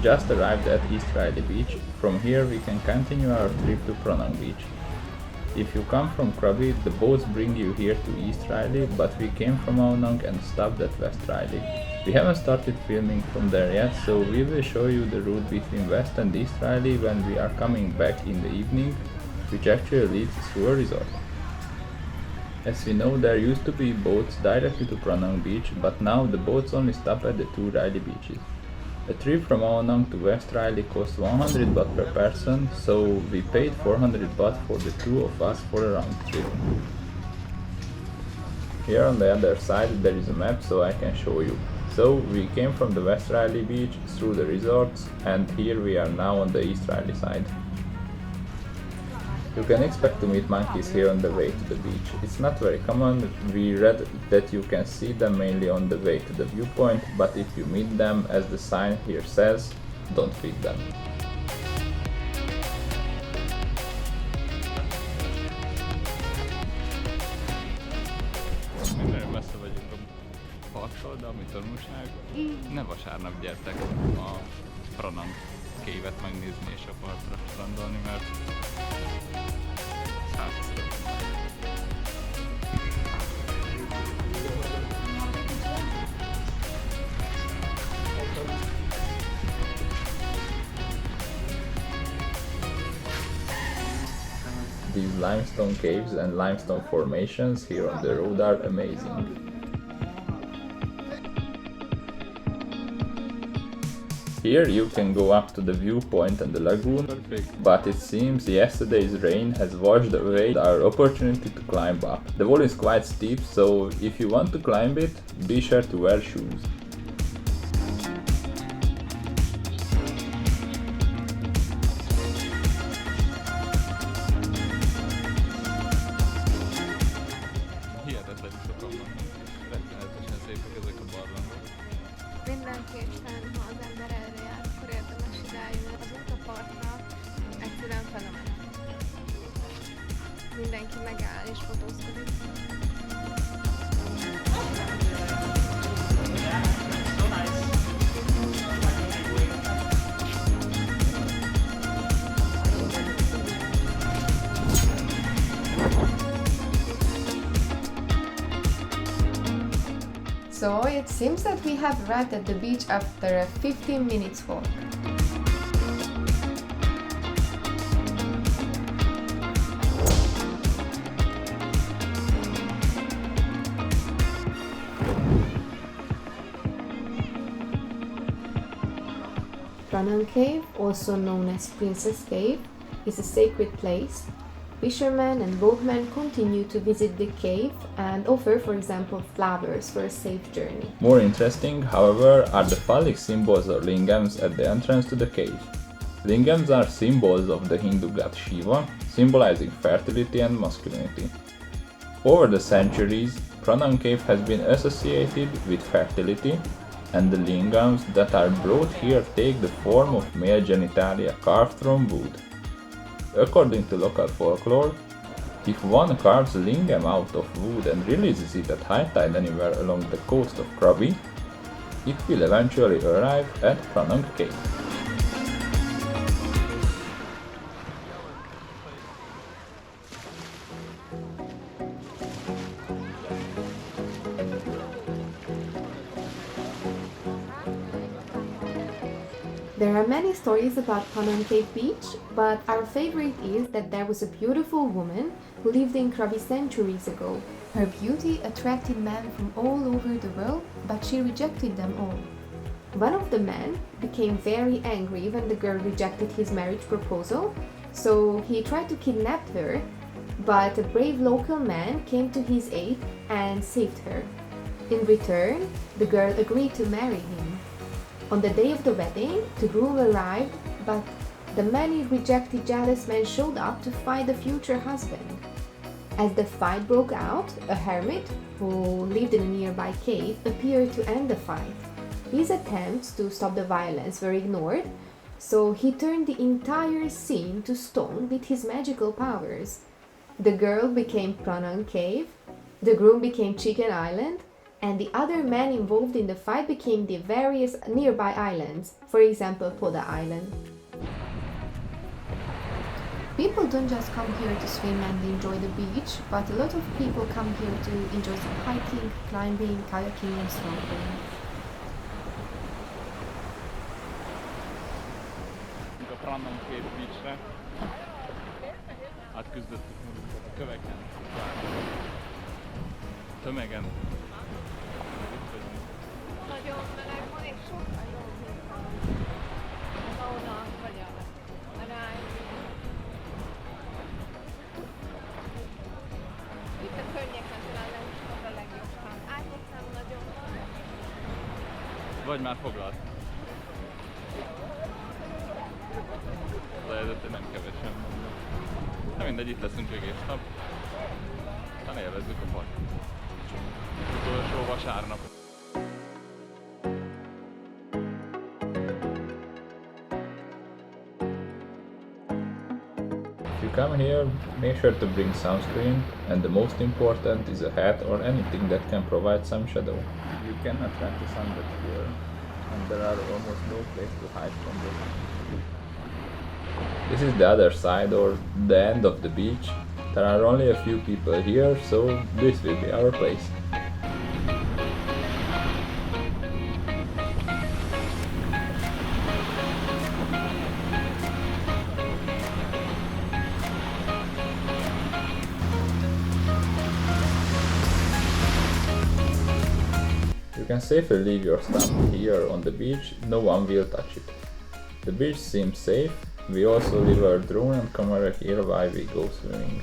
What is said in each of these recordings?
just arrived at East Railay beach. From here we can continue our trip to Phra Nang beach. If you come from Krabi, the boats bring you here to East Railay, but we came from Phra Nang and stopped at West Railay. We haven't started filming from there yet, so we will show you the route between West and East Railay when we are coming back in the evening, which actually leads to a resort. As we know, there used to be boats directly to Phra Nang beach, but now the boats only stop at the two Railay beaches. A trip from Phra Nang to West Railay costs 100 baht per person, so we paid 400 baht for the two of us for a round trip. Here on the other side there is a map, so I can show you. So we came from the West Railay beach through the resorts, and here we are now on the East Railay side. You can expect to meet monkeys here on the way to the beach. It's not very common. We read that you can see them mainly on the way to the viewpoint, but if you meet them, as the sign here says, don't feed them. Mindenre messze vagyunk a parttól, de ami tanulság, ne vasárnap gyertek a Phra Nang kévet megnézni és a partra strandolni, mert these limestone caves and limestone formations here on the road are amazing. Here you can go up to the viewpoint and the lagoon, but it seems yesterday's rain has washed away our opportunity to climb up. The wall is quite steep, so if you want to climb it, be sure to wear shoes. Mindenképpen, ha az ember erre jár, akkor érdemes ide eljönni. Az út a partra egyszerűen fenomenál. Mindenki megáll és fotózkodik. So it seems that we have arrived at the beach after a 15 minutes walk. Phra Nang Cave, also known as Princess Cave, is a sacred place. Fishermen and boatmen continue to visit the cave and offer, for example, flowers for a safe journey. More interesting, however, are the phallic symbols or lingams at the entrance to the cave. Lingams are symbols of the Hindu god Shiva, symbolizing fertility and masculinity. Over the centuries, Phra Nang Cave has been associated with fertility, and the lingams that are brought here take the form of male genitalia carved from wood. According to local folklore, if one carves a lingam out of wood and releases it at high tide anywhere along the coast of Krabi, it will eventually arrive at Phra Nang Cave. There are many stories about Phra Nang Cave beach, but our favorite is that there was a beautiful woman who lived in Krabi centuries ago. Her beauty attracted men from all over the world, but she rejected them all. One of the men became very angry when the girl rejected his marriage proposal, so he tried to kidnap her, but a brave local man came to his aid and saved her. In return, the girl agreed to marry him. On the day of the wedding, the groom arrived, but the many rejected jealous men showed up to fight the future husband. As the fight broke out, a hermit, who lived in a nearby cave, appeared to end the fight. His attempts to stop the violence were ignored, so he turned the entire scene to stone with his magical powers. The girl became Phra Nang Cave, the groom became Chicken Island, and the other men involved in the fight became the various nearby islands, for example Poda Island. People don't just come here to swim and enjoy the beach, but a lot of people come here to enjoy some hiking, climbing, kayaking and snorkeling. A Phra Nang két beachre. Átküzdöttük magunkat a köveken. Tömegen. Nagyon meleg van és sokkal jobb, mint a sauna vagy a ráj. Itt a környéken talán nem is volt a legjobb szám. Árnyék nem nagyon van. Vagy már foglalt. De nem kevesen. Na mindegy, itt leszünk egész nap. Aztán élvezzük a part. Utolsó vasárnap. If you come here, make sure to bring sunscreen, and the most important is a hat or anything that can provide some shadow. You cannot rent a sunbed here, and there are almost no place to hide from the sun. This is the other side or the end of the beach. There are only a few people here, so this will be our place. You can safely leave your stuff here on the beach, no one will touch it. The beach seems safe. We also leave our drone and camera here while we go swimming.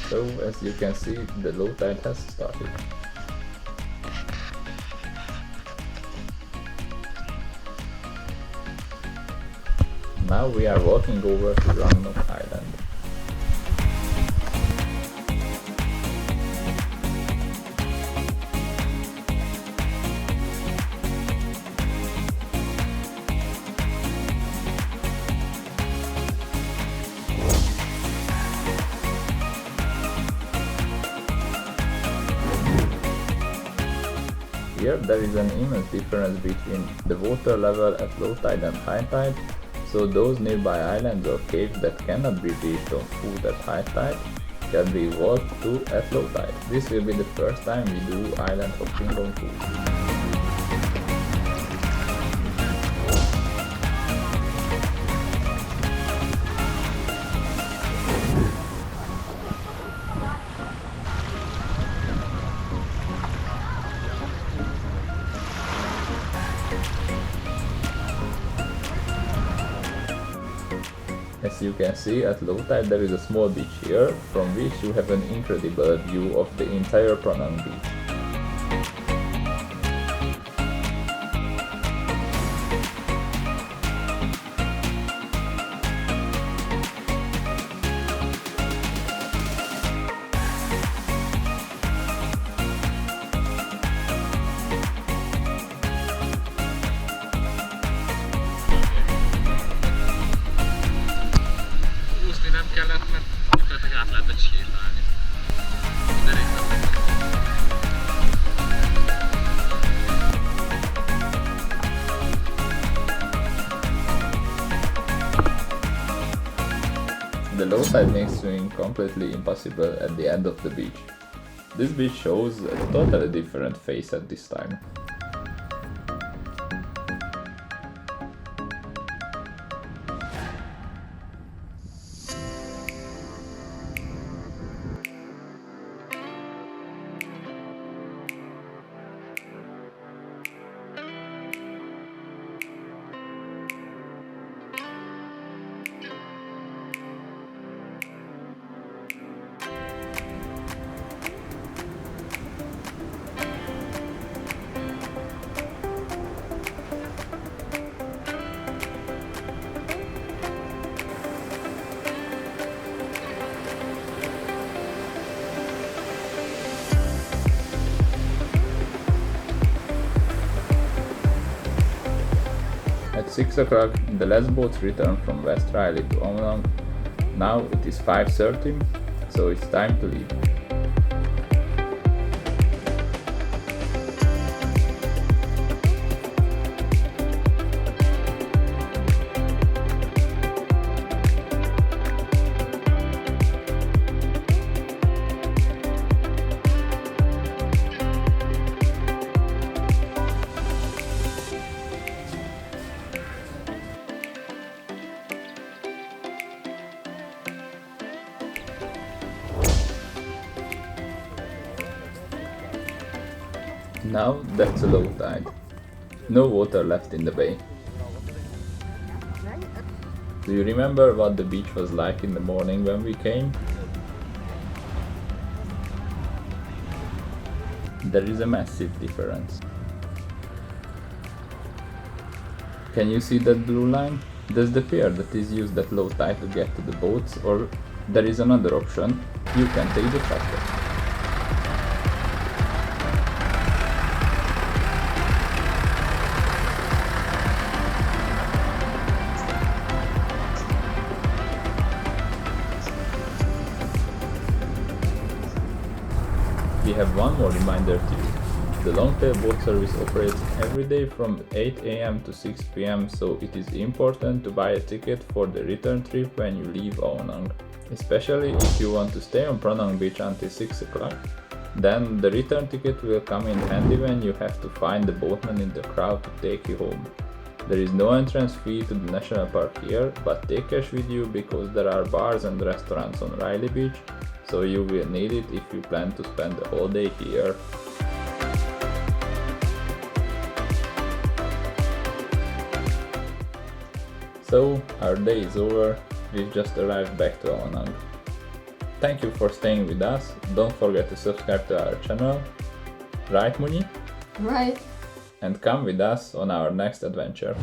So as you can see, the low tide has started. Now we are walking over to Phra Nang Island. Here there is an immense difference between the water level at low tide and high tide, so so those nearby islands or caves that cannot be reached on foot at high tide can be walked to at low tide. This will be the first time we do island hopping on foot. As you can see, at low tide there is a small beach here, from which you have an incredible view of the entire Phra Nang beach. Úszni nem kellett, mert gyakorlatilag át lehetett sétálni. The low tide makes swimming completely impossible at the end of the beach. This beach shows a totally different face at this time. At 6 o'clock, the last boats returned from West Railay to Phra Nang. Now it is 5:30, so it's time to leave. Now that's a low tide. No water left in the bay. Do you remember what the beach was like in the morning when we came? There is a massive difference. Can you see that blue line? That's the pier that is used at low tide to get to the boats, or there is another option, you can take the shuttle. We have one more reminder to you. The long-tail boat service operates every day from 8 AM to 6 PM, so it is important to buy a ticket for the return trip when you leave Phra Nang. Especially if you want to stay on Phra Nang beach until 6 o'clock. Then the return ticket will come in handy when you have to find the boatman in the crowd to take you home. There is no entrance fee to the national park here, but take cash with you because there are bars and restaurants on Railay beach, so you will need it if you plan to spend the whole day here. So, our day is over, we've just arrived back to Phra Nang. Thank you for staying with us, don't forget to subscribe to our channel, right Muni? Right. And come with us on our next adventure.